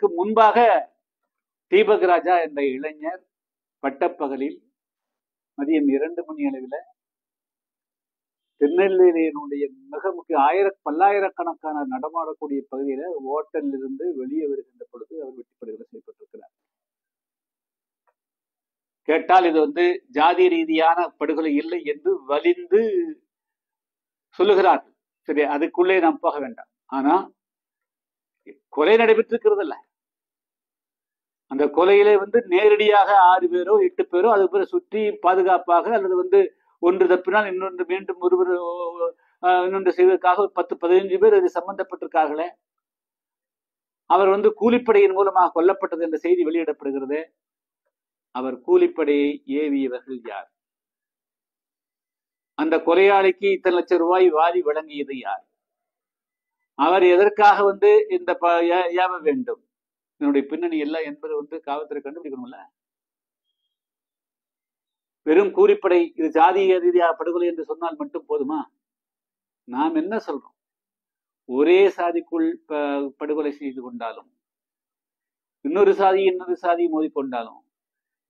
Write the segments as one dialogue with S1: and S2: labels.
S1: அதற்கு முன்பாக தீபக் ராஜா என்ற இளைஞர் பட்டப்பகலில் மதியம் 2 மணி அளவில் திருநெல்வேலியினுடைய மிக முக்கிய பல்லாயிரக்கணக்கான நடமாடக்கூடிய பகுதியில ஓட்டலில் இருந்து வெளியே வருகின்ற பொழுது அவர் வெட்டிப்படுகொலை செய்யப்பட்டிருக்கிறார். கேட்டால் இது ஜாதி ரீதியான படுகொலை இல்லை என்று வலிந்து சொல்லுகிறார்கள். சரி, அதுக்குள்ளே நாம் போக வேண்டாம். ஆனா கொலை நடைபெற்றிருக்கிறது இல்ல, அந்த கொலையிலே நேரடியாக 6 பேரோ 8 பேரோ அது பேரை சுற்றி பாதுகாப்பாக அல்லது ஒன்று தப்பினால் இன்னொன்று மீண்டும் ஒருவர் இன்னொன்று செய்வதற்காக 10-15 பேர் இது சம்பந்தப்பட்டிருக்கார்களே. அவர் கூலிப்படையின் மூலமாக கொல்லப்பட்டது என்ற செய்தி வெளியிடப்படுகிறது. அவர் கூலிப்படையை ஏவியவர்கள் யார்? அந்த கொலையாளிக்கு இத்தனை லட்சம் ரூபாய் வாரி வழங்கியது யார்? அவர் எதற்காக இந்த ஏவ வேண்டும்? இதனுடைய பின்னணி எல்லாம் என்பது காவல்துறை கண்டுபிடிக்கணும்ல. வெறும் கூலிப்படை இது ஜாதிய ரீதியாக படுகொலை என்று சொன்னால் மட்டும் போதுமா? நாம் என்ன சொல்றோம்? ஒரே சாதிக்குள் படுகொலை செய்து கொண்டாலும், இன்னொரு சாதி மோதிக்கொண்டாலும்,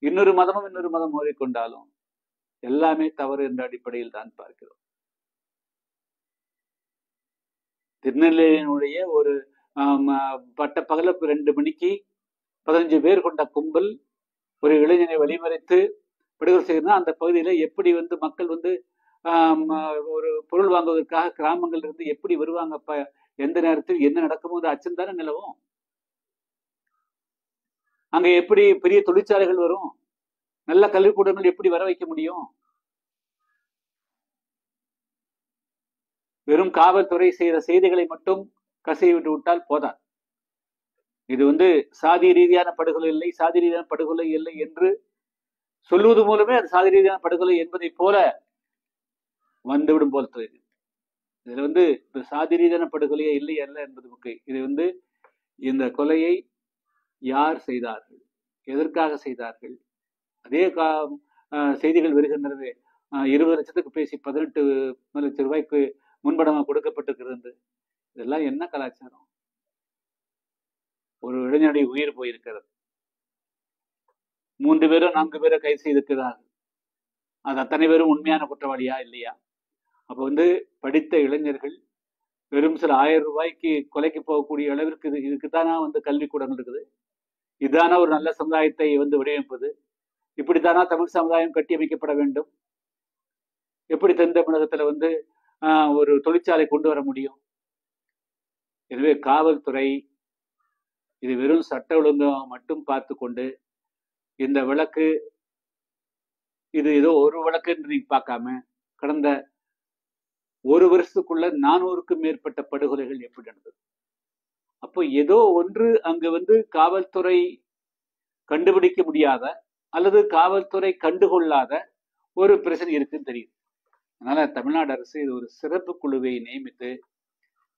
S1: இன்னொரு மதம் மோதிக்கொண்டாலும் எல்லாமே தவறு என்ற அடிப்படையில் தான் பார்க்கிறோம். திருநெல்வேலியினுடைய ஒரு பட்டப்பகல 2 மணிக்கு 15 பேர் கொண்ட கும்பல் ஒரு இளைஞனை வழிமறைத்து படுகொலை செய்யணும்னா அந்த பகுதியில எப்படி மக்கள் ஒரு பொருள் வாங்குவதற்காக கிராமங்கள் இருந்து எப்படி வருவாங்க? எந்த நேரத்தில் என்ன நடக்குமோ அச்சம் தானே நிலவும். அங்க எப்படி பெரிய தொழிற்சாலைகள் வரும்? நல்ல கல்விக்கூடங்கள் எப்படி வர வைக்க முடியும்? வெறும் காவல்துறை செய்த செய்திகளை மட்டும் கசிவிட்டு விட்டால் போதா. இது சாதி ரீதியான படுகொலை இல்லை, சாதி ரீதியான படுகொலை இல்லை என்று சொல்லுவது மூலமே அது சாதி ரீதியான படுகொலை என்பதை போல வந்துவிடும் போல தெரியுது. இதுல சாதி ரீதியான படுகொலையே இல்லை அல்ல என்பது முக்கியம். இது இந்த கொலையை யார் செய்தார்கள், எதற்காக செய்தார்கள்? அதே செய்திகள் வருகின்றது. 20 லட்சத்துக்கு பேசி 18 லட்சம் ரூபாய்க்கு முன்பணமாக கொடுக்கப்பட்டிருக்கிறது. இதெல்லாம் என்ன கலாச்சாரம்? ஒரு இளைஞனுடைய உயிர் போயிருக்கிறது. 3 பேரோ 4 பேரோ கைது செய்திருக்கிறார்கள். அது அத்தனை பேரும் உண்மையான குற்றவாளியா இல்லையா? அப்ப படித்த இளைஞர்கள் வெறும் சில 1000 ரூபாய்க்கு கொலைக்கு போகக்கூடிய அளவிற்கு இதுக்குத்தானா கல்விக்கூடங்கள் இருக்குது? இதுதானா ஒரு நல்ல சமுதாயத்தை வடிவமைப்பது? இப்படித்தானா தமிழ் சமுதாயம் கட்டியமைக்கப்பட வேண்டும்? எப்படி தென் தமிழகத்துல ஒரு தொழிற்சாலை கொண்டு வர முடியும்? எனவே காவல்துறை இது வெறும் சட்ட ஒழுங்கு மட்டும் பார்த்து கொண்டு இந்த வழக்கு இது ஏதோ ஒரு வழக்கு என்று நீங்க பார்க்காம கடந்த ஒரு வருஷத்துக்குள்ள 400க்கும் மேற்பட்ட படுகொலைகள் எப்படி நடந்தது? அப்போ ஏதோ ஒன்று அங்கு காவல்துறை கண்டுபிடிக்க முடியாத அல்லது காவல்துறை கண்டுகொள்ளாத ஒரு பிரச்சனை இருக்குன்னு தெரியுது. அதனால தமிழ்நாடு அரசு இது ஒரு சிறப்பு குழுவை நியமித்து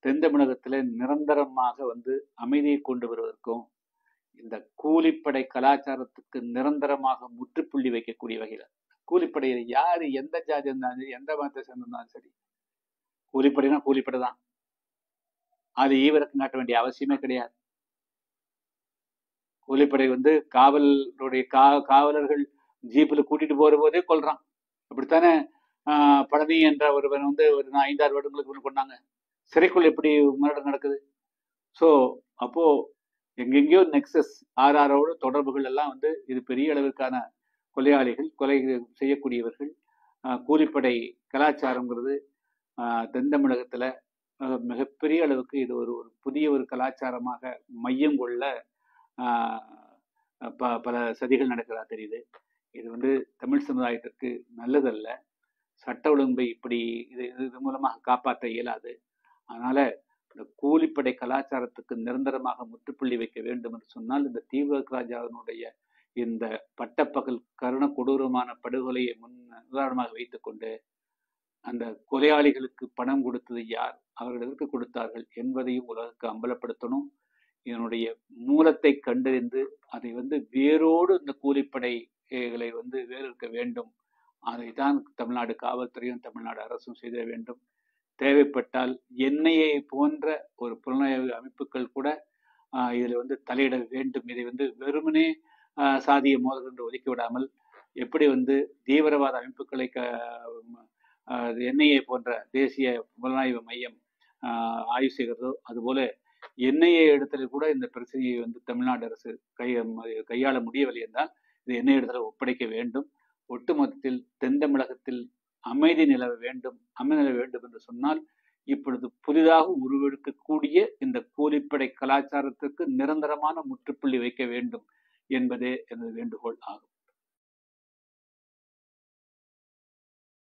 S1: தென் தமிழகத்துல நிரந்தரமாக அமைதியை கொண்டு வருவதற்கும் இந்த கூலிப்படை கலாச்சாரத்துக்கு நிரந்தரமாக முற்றுப்புள்ளி வைக்கக்கூடிய வகையில, கூலிப்படையில யாரு எந்த ஜாதி இருந்தாலும் சரி, எந்த மதத்தை சேர்ந்திருந்தாலும் சரி, கூலிப்படைனா கூலிப்படை தான். அது ஈவிரக்கம் காட்ட வேண்டிய அவசியமே கிடையாது. கூலிப்படை காவலர்கள் ஜீப்ல கூட்டிட்டு போற போதே கொல்றான். அப்படித்தானே பழனி என்ற ஒருவன் ஒரு 5-6 வருடங்களுக்கு கொண்டாங்க. சிறைக்குள் எப்படி மரணம் நடக்குது? ஸோ அப்போ எங்கெங்கயோ நெக்ஸஸ் ஆர்ஆரோட தொடர்புகள் எல்லாம் இது பெரிய அளவிற்கான கொலையாளிகள், கொலை செய்யக்கூடியவர்கள். கூலிப்படை கலாச்சாரங்கிறது தென் தமிழகத்துல மிகப்பெரிய அளவுக்கு இது ஒரு புதிய ஒரு கலாச்சாரமாக மையம் கொள்ள பல சதிகள் நடக்கிறதா தெரியுது. இது தமிழ் சமுதாயத்திற்கு நல்லதல்ல. சட்ட ஒழுங்கை இப்படி இது மூலமாக காப்பாற்ற இயலாது. அதனால இந்த கூலிப்படை கலாச்சாரத்துக்கு நிரந்தரமாக முற்றுப்புள்ளி வைக்க வேண்டும் என்று சொன்னால் இந்த தீபக் ராஜாவினுடைய இந்த பட்டப்பகல் கருண கொடூரமான படுகொலையை உதாரணமாக வைத்துக்கொண்டு அந்த கொலையாளிகளுக்கு பணம் கொடுத்தது யார், அவர்கள் எதற்கு கொடுத்தார்கள் என்பதையும் உலகுக்கு அம்பலப்படுத்தணும். இதனுடைய மூலத்தை கண்டறிந்து அதை வேரோடு இந்த கூலிப்படைகளை வேறறுக்க வேண்டும். அதைத்தான் தமிழ்நாடு காவல்துறையும் தமிழ்நாடு அரசும் செய்திட வேண்டும். தேவைப்பட்டால் என்ஐஏ போன்ற ஒரு புலனாய்வு அமைப்புகள் கூட இதில் வந்து தலையிட வேண்டும். இதை வந்து வெறுமனே சாதிய மோதல் என்று ஒதுக்கி விடாமல் எப்படி வந்து தீவிரவாத அமைப்புகளை என்ஐஏ போன்ற தேசிய புலனாய்வு மையம் ஆய்வு செய்கிறதோ அதுபோல என்ஐஏ இடத்துல கூட இந்த பிரச்சனையை வந்து தமிழ்நாடு அரசு கையாள முடியவில்லை என்றால் இது என்ஐஏ இடத்துல ஒப்படைக்க வேண்டும். ஒட்டுமொத்தத்தில் தென் தமிழகத்தில் அமைதி நிலவ வேண்டும். அமைதி நிலவ வேண்டும் என்று சொன்னால் இப்பொழுது புதிதாக உருவெடுக்கக்கூடிய இந்த கூலிப்படை கலாச்சாரத்திற்கு நிரந்தரமான முற்றுப்புள்ளி வைக்க வேண்டும் என்பதே எனது வேண்டுகோள் ஆகும்.